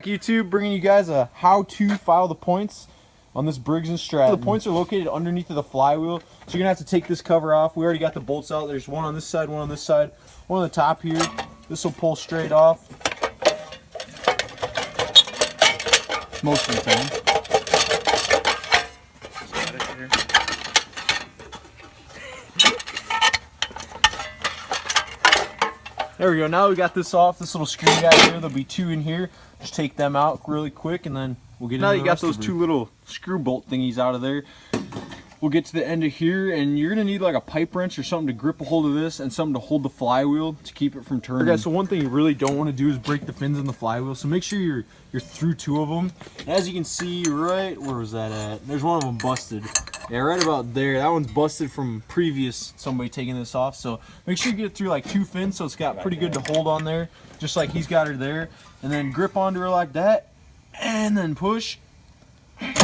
YouTube, bringing you guys a how to file the points on this Briggs and Stratton. The points are located underneath of the flywheel, so you're gonna have to take this cover off. We already got the bolts out. There's one on this side, one on this side, one on the top here. This will pull straight off most of the time. There we go. Now we got this off. This little screw guy here. There'll be two in here. Just take them out really quick, and then we'll get. Now you got those two little screw bolt thingies out of there. We'll get to the end of here, and you're gonna need like a pipe wrench or something to grip a hold of this, and something to hold the flywheel to keep it from turning. Okay, so one thing you really don't want to do is break the fins in the flywheel. So make sure you're through two of them. And as you can see, right where was that at? There's one of them busted. Yeah, right about there. That one's busted from previous somebody taking this off. So make sure you get through like two fins, so it's got pretty good to hold on there, just like he's got her there. And then grip onto her like that, and then push. And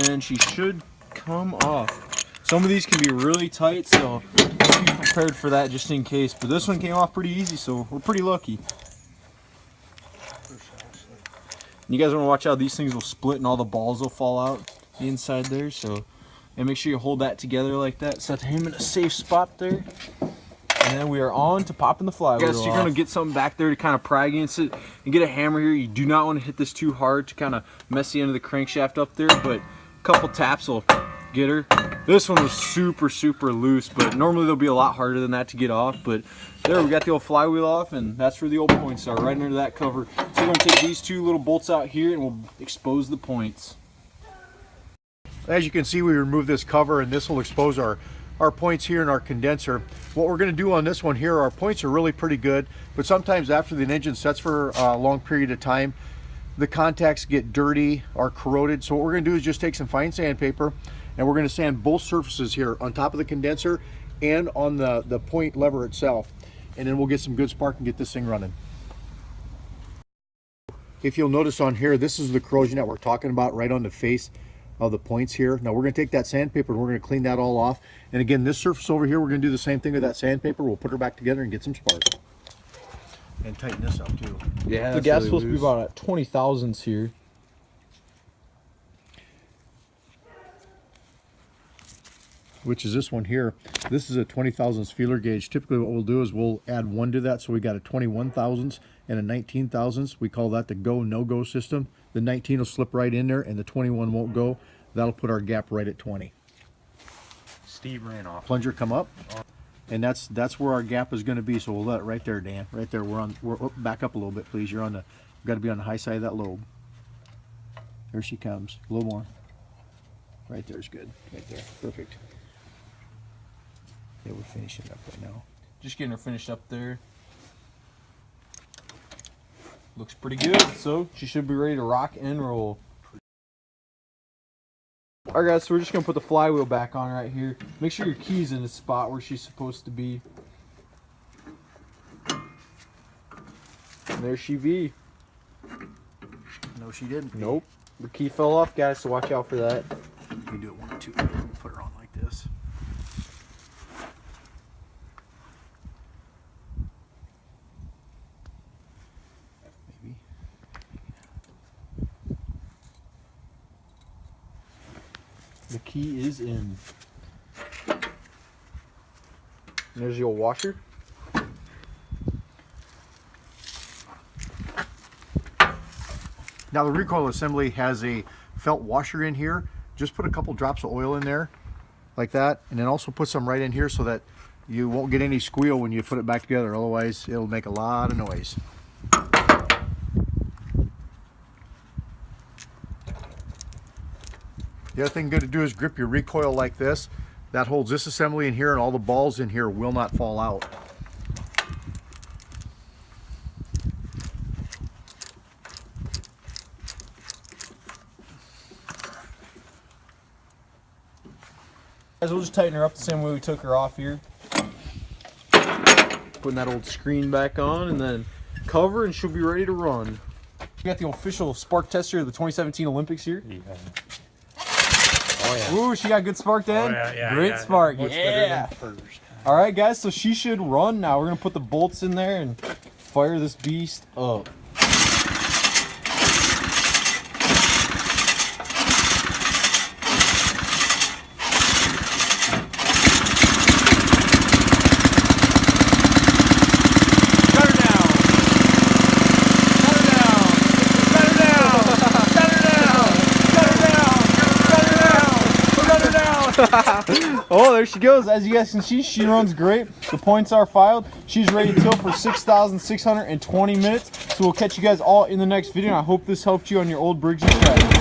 then she should come off. Some of these can be really tight, so be prepared for that just in case. But this one came off pretty easy, so we're pretty lucky. And you guys want to watch out, these things will split and all the balls will fall out the inside there. So, and make sure you hold that together like that. Set him in a safe spot there. And then we are on to popping the flywheel. Yes, you're going to get something back there to kind of pry against it. And get a hammer here. You do not want to hit this too hard to kind of mess the end of the crankshaft up there. But a couple taps will get her. This one was super, super loose. But normally they'll be a lot harder than that to get off. But there, we got the old flywheel off. And that's where the old points are, right under that cover. So we're going to take these two little bolts out here and we'll expose the points. As you can see, we removed this cover, and this will expose our points here in our condenser. What we're going to do on this one here, our points are really pretty good, but sometimes after the engine sets for a long period of time, the contacts get dirty or corroded. So what we're going to do is just take some fine sandpaper, and we're going to sand both surfaces here on top of the condenser and on the point lever itself. And then we'll get some good spark and get this thing running. If you'll notice on here, this is the corrosion that we're talking about right on the face of the points here. Now we're going to take that sandpaper and we're going to clean that all off. And again, this surface over here, we're going to do the same thing with that sandpaper. We'll put her back together and get some spark. And tighten this up too. Yeah, the gas really supposed to be about at 20 thousandths here. Which is this one here. This is a 20 thousandths feeler gauge. Typically what we'll do is we'll add one to that. So we got a 21 thousandths and a 19 thousandths. We call that the go, no-go system. The 19 will slip right in there and the 21 won't go. That'll put our gap right at 20. Steve ran off. Plunger come up, and that's where our gap is going to be. So we'll let it right there, Dan. Right there. We're back up a little bit, please. You're on the, got to be on the high side of that lobe. There she comes. A little more. Right there's good. Right there. Perfect. Yeah, we're finishing up right now. Just getting her finished up there. Looks pretty good, so she should be ready to rock and roll. Alright guys, so we're just going to put the flywheel back on right here. Make sure your key's in the spot where she's supposed to be. And there she be. No, she didn't. Nope. The key fell off, guys, so watch out for that. We do it 1 or 2. We'll put her on like this. Maybe. The key is in. And there's your washer. Now the recoil assembly has a felt washer in here. Just put a couple drops of oil in there like that, and then also put some right in here so that you won't get any squeal when you put it back together. Otherwise it'll make a lot of noise. The other thing good to do is grip your recoil like this. That holds this assembly in here, and all the balls in here will not fall out. Guys, we'll just tighten her up the same way we took her off here. Putting that old screen back on, and then cover, and she'll be ready to run. We got the official spark tester of the 2017 Olympics here. Yeah. Oh yeah. Ooh, she got good spark, Dan. Oh, yeah, Great spark. Much yeah. better than first. All right, guys. So she should run now. We're gonna put the bolts in there and fire this beast up. Oh, there she goes. As you guys can see, she runs great. The points are filed. She's ready to tilt for 6,620 minutes. So we'll catch you guys all in the next video. And I hope this helped you on your old Briggs and Stratton.